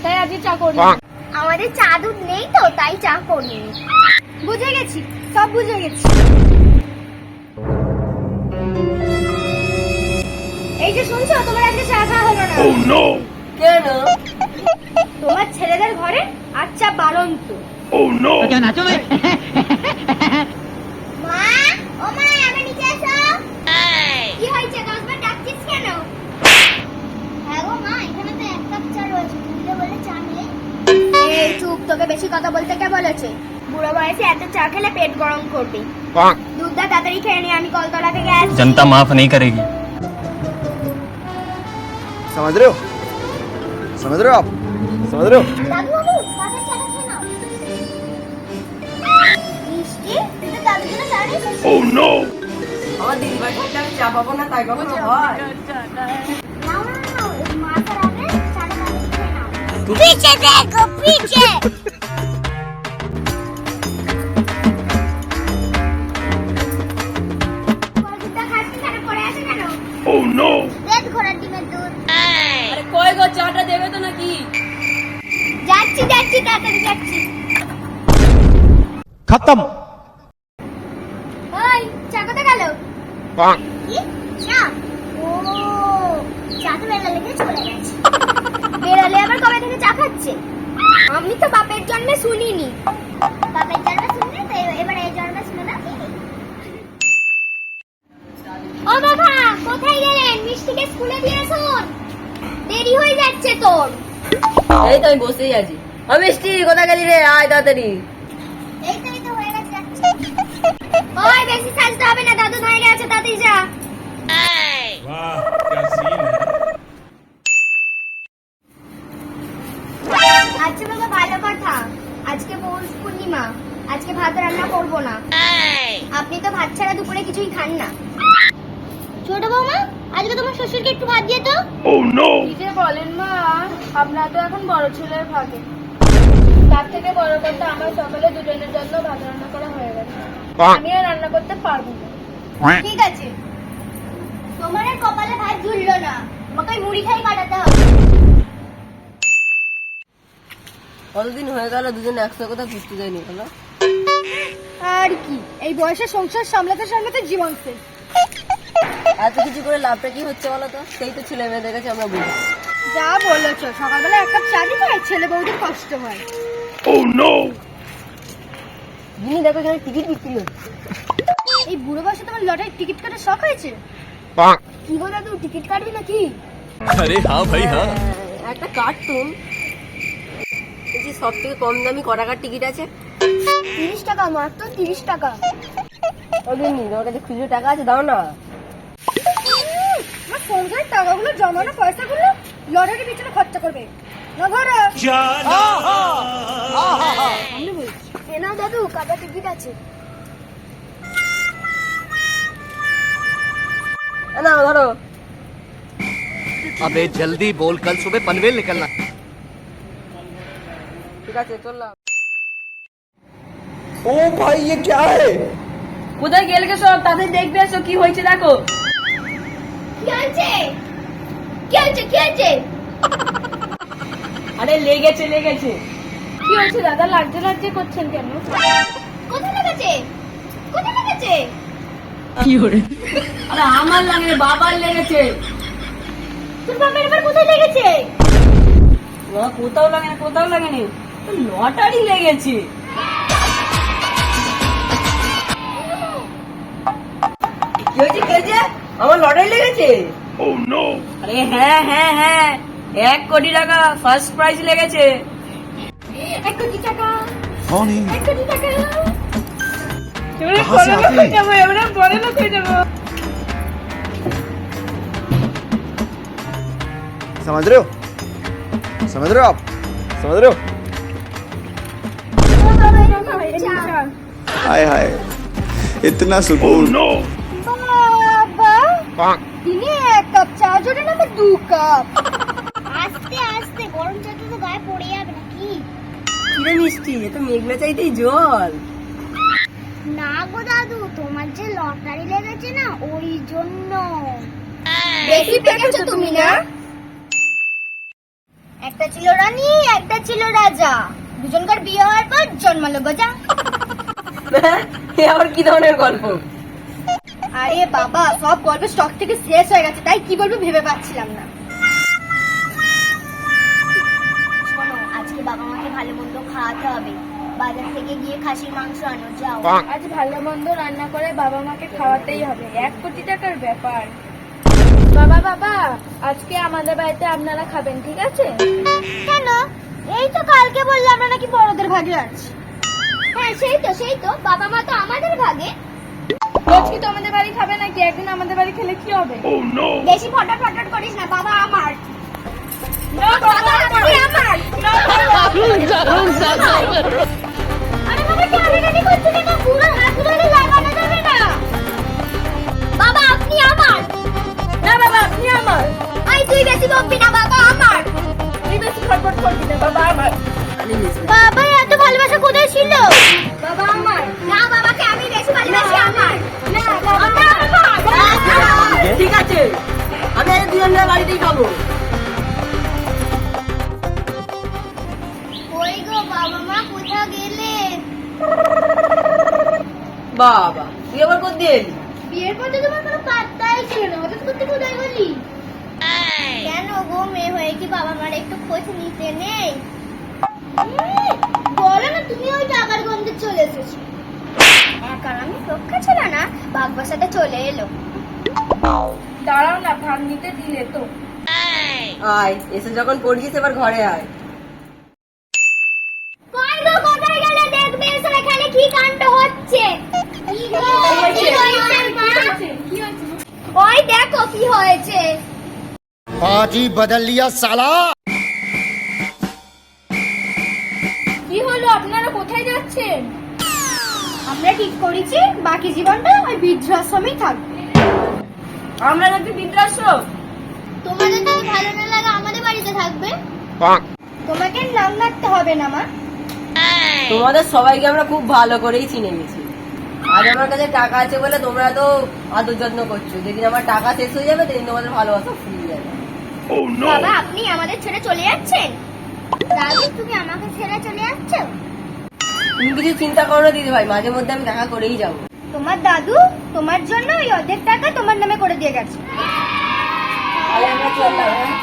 তাই আজকে চা করি। আমাদের চা দুধ নেই তো, তাই চা করি। বুঝে গেছি, সব বুঝে গেছি। এই যে শুনছো, তোমার আজকে চা খাওয়া হলো না। Oh no! কেন? তোমার ছেলেদের ঘরে আচ্ছা বারন্ত। Oh no! মা, ও মা, আমার নিচে এসো। কি হয়েছে, 10 বার ডাকছিস কেন? হ্যাঁ গো মা, এখানে তো এক কাপ চা রয়েছে, তুমি তো বলে চা নেই। এই চুপ, তোকে বেশি কথা বলতে কে বলেছে? বুড়ো বয়সে এত চা খেলে পেট গরম করবে। দুধটা তাড়াতাড়ি খেয়ে নি, আমি কলতলা থেকে আসছি। जनता माफ नहीं करेगी। समझ रहे हो? समझ रहे हो आप? समझ रहे हो? দাদু বাবু, তাদের চাটা খেয়ে নাও। মিষ্টি, তুই তো দাদুর জন্য চা নিয়ে এসেছিস। Oh no! আমার দিদি ভাই থাকতে আমি চা পাবো না, তাই কখনো হয়? নাও নাও নাও, এই মাথার আগে চাটা তাড়াতাড়ি খেয়ে নাও। পিছে দেখো, পিছে। দুধটা খাচ্ছিস আর পড়ে আছে কেন? Oh no! রেড ঘোড়ার ডিমের দুধ। আরে কই গো, চাটা দেবে তো নাকি? যাচ্ছি যাচ্ছি, তাড়াতাড়ি যাচ্ছি। खत्म। ওই, চা কোথায় গেল? কি? চা? ও, চা তো বেলা লেগে চলে গেছে। বেড়ালে আবার কবে থেকে চা খাচ্ছে? আমি তো বাপের জন্মে শুনিনি। বাপের জন্মে শুনলে তো এবার এই জন্মে শুনে না। ও বাবা, কোথায় গেলেন? মিষ্টিকে স্কুলে দিয়ে আসুন, দেরি হয়ে যাচ্ছে তোর। এই তো আমি বসেই আছি। ও মিষ্টি, কোথায় গেলি রে? আয় তাড়াতাড়ি। এই তো হয়ে গেছে, যাচ্ছি। ওই বেশি সাজতে হবে না, দাদু হয়ে গেছে, তাড়াতাড়ি যা। वाह क्या सीन है। আচ্ছা বাবা, ভালো কথা, আজকে পৌষ পূর্ণিমা, আজকে ভাত রান্না করব না। আপনি তো ভাত ছাড়া দুপুরে কিছুই খান না। ছোট বৌমা, আজকে তোমার শ্বশুরকে একটু ভাত দিয়ে তো। Oh no! কি যে বলেন মা, আপনার তো এখন বড় ছেলের ভাগে। তার থেকে বড় কথা, আমার সকালে দুজনের জন্য ভাত রান্না করা হয়ে গেছে। আমি আর রান্না করতে পারবো না। ঠিক আছে, তোমার আর কপালে ভাত ঝুললো না, আমাকে ওই মুড়ি খাই কাটাতে হবে। কতদিন হয়ে গেল দুজন একসাথে কোথাও ঘুরতে যায়নি, বলো? আর কি, এই বয়সে সংসার সামলাতে সামলাতে জীবন শেষ। এত কিছু করে লাভটা কি হচ্ছে বলো তো? সেই তো ছেলে মেয়েদের কাছে আমরা বুঝি। যা বলেছো, সকালবেলা এক কাপ চা দিতে হয়, ছেলে বউদের কষ্ট হয়। Oh no! যিনি দেখো এখানে টিকিট বিক্রি হচ্ছে। এই বুড়ো বয়সে তোমার লটারির টিকিট কাটার শখ হয়েছে? কি গো দাদু, টিকিট কাটবি নাকি? अरे हाँ भाई हाँ। একটা কার্টুন বলছি, সব থেকে কম দামি ক টাকার টিকিট আছে? 30 টাকা, মাত্র 30 টাকা। ওদিন তোমার কাছে খুচরো টাকা আছে, দাও না। আমার সংসারের টাকাগুলো জমানো পয়সাগুলো লটারির পিছনে খরচা করবে না ঘরে। আমি বলছি, এ নাও দাদু, কাটা টিকিট আছে। না ধরো। अबे जल्दी बोल, कल सुबह पनवेल निकलना। ঠিক আছে, চললাম। ओ भाई ये क्या है? কোথায় গেলে সব? তাদের দেখবে এসো, কি হয়েছে দেখো। কি হয়েছে? কি হয়েছে? কি হয়েছে? আরে লেগেছে লেগেছে। কি হয়েছে দাদা, লাগছে লাগছে করছেন কেন? কোথায় লেগেছে? কোথায় লেগেছে? আরে আমার লাগে, বাবার লেগেছে। তোর বাবার এবার কোথায় লেগেছে? না, কোথাও লাগে না, কোথাও লাগেনি, লটারি লেগেছে। কি হয়েছে, কি হয়েছে? আমার লটারি লেগেছে। Oh no! আরে হ্যাঁ হ্যাঁ হ্যাঁ, 1 কোটি টাকা ফার্স্ট প্রাইজ লেগেছে। 1 কোটি টাকা। कौन है? 1 কোটি টাকা। कहाँ से आते हैं? এবারে বড় লোক হয়ে যাবো। समझ रहे हो? समझ रहे हो आप? समझ रहे हो? हाय हाय इतना Oh सुकून। no! বাবা, দিনে 1 কাপ চা জোরে না 2 কাপ। আস্তে আস্তে, গরম চাটা তো গায়ে পড়ে যাবে নাকি? কিরে মিষ্টি, এ তো মেঘনা চাইতেই জল। না গো দাদু, তোমার যে লটারি লেগেছে না, ওই জন্য। বেশি পেকেছো তুমি না? একটা ছিল রানী, একটা ছিল রাজা। দুজনকার বিয়ে হওয়ার পর জন্মালো গজা। এ আবার কি ধরনের গল্প? আরে বাবা, সব গল্পের স্টক থেকে শেষ হয়ে গেছে, তাই কি বলবো ভেবে পাচ্ছিলাম না। শোনো, আজকে বাবা মাকে ভালো মন্দ খাওয়াতে হবে। বাজার থেকে গিয়ে খাসির মাংস আনো, যাও। আজ ভালো মন্দ রান্না করে বাবা মাকে খাওয়াতেই হবে, 1 কোটি টাকার ব্যাপার। বাবা বাবা, আজকে আমাদের বাড়িতে আপনারা খাবেন, ঠিক আছে? কেন? এই তো কালকে বললে আমরা নাকি বড়দের ভাগে আছি। হ্যাঁ সেই তো বাবা মা তো আমাদের ভাগে। রোজ কি তো আমাদের বাড়ি খাবে নাকি? একদিন আমাদের বাড়ি খেলে কি হবে? Oh no! বেশি ফটাফট করিস না, বাবা আমার। না বাবা, আপনি আমার। আরে বাবা, টানাটানি করছো কেন? পুরো হাত ধরে লাগানো যাবে না। বাবা আপনি আমার। না বাবা, আপনি আমার। আই তুই বেশি বকবি না, বাবা আমার। তুই বেশি ফটফট করবি না, বাবা আমার। বাবা এত ভালোবাসা কোথায় ছিল? বাবা আমার। না, বাবাকে আমি বেশি ভালোবাসি, আমার। না বাবা আমার। ঠিক আছে, আমি আজ দুজনের বাড়িতেই খাবো। ওই গো বাবা মা কোথায় গেলেন? বাবা, তুই আবার কোথায় এলি? বিয়ের পর তো তোমার কোনো পাত্তাই ছিল না, হঠাৎ করতে কোথায় গেলি? কেন গো, মেয়ে হয়ে কি বাবা মার একটু খোঁজ নিতে নেই? বলো না, তুমি ওই টাকার গন্ধে চলে এসেছো। একার আমি রক্ষা ছিল না, বাঘ বাসাতে চলে এলো। দাঁড়াও না, ভাত নিতে দিলে তো। আয়, এসে যখন পড়ছিস এবার ঘরে আয়। কই গো, কোথায় গেলে? দেখবে এসে এখানে কি কাণ্ড হচ্ছে। কি গো, কি হয়েছে মা? কি হয়েছে? ওই দেখো কি হয়েছে। पाजी बदल लिया साला। কি হলো? আপনারা কোথায় যাচ্ছেন? আমরা ঠিক করেছি বাকি জীবনটা ওই বৃদ্ধাশ্রমেই থাকবে। আমরা নাকি বৃদ্ধাশ্রম? তোমাদের যদি ভালো না লাগে আমাদের বাড়িতে থাকবে। তোমাকে নাম রাখতে হবে না মা। তোমাদের সবাইকে আমরা খুব ভালো করেই চিনে গেছি। আজ আমার কাছে টাকা আছে বলে তোমরা তো আদর যত্ন করছো, যেদিন আমার টাকা শেষ হয়ে যাবে সেদিন তোমাদের ভালোবাসা ফুরিয়ে যাবে। Oh no! বাবা আপনি আমাদের ছেড়ে চলে যাচ্ছেন? দাদু তুমি আমাকে ছেড়ে চলে যাচ্ছ? তুমি কিছু চিন্তা করো না দিদি ভাই, মাঝে মধ্যে আমি দেখা করেই যাবো। তোমার দাদু তোমার জন্য ওই অর্ধেক টাকা তোমার নামে করে দিয়ে গেছে। তাহলে আমরা চললাম, হ্যাঁ?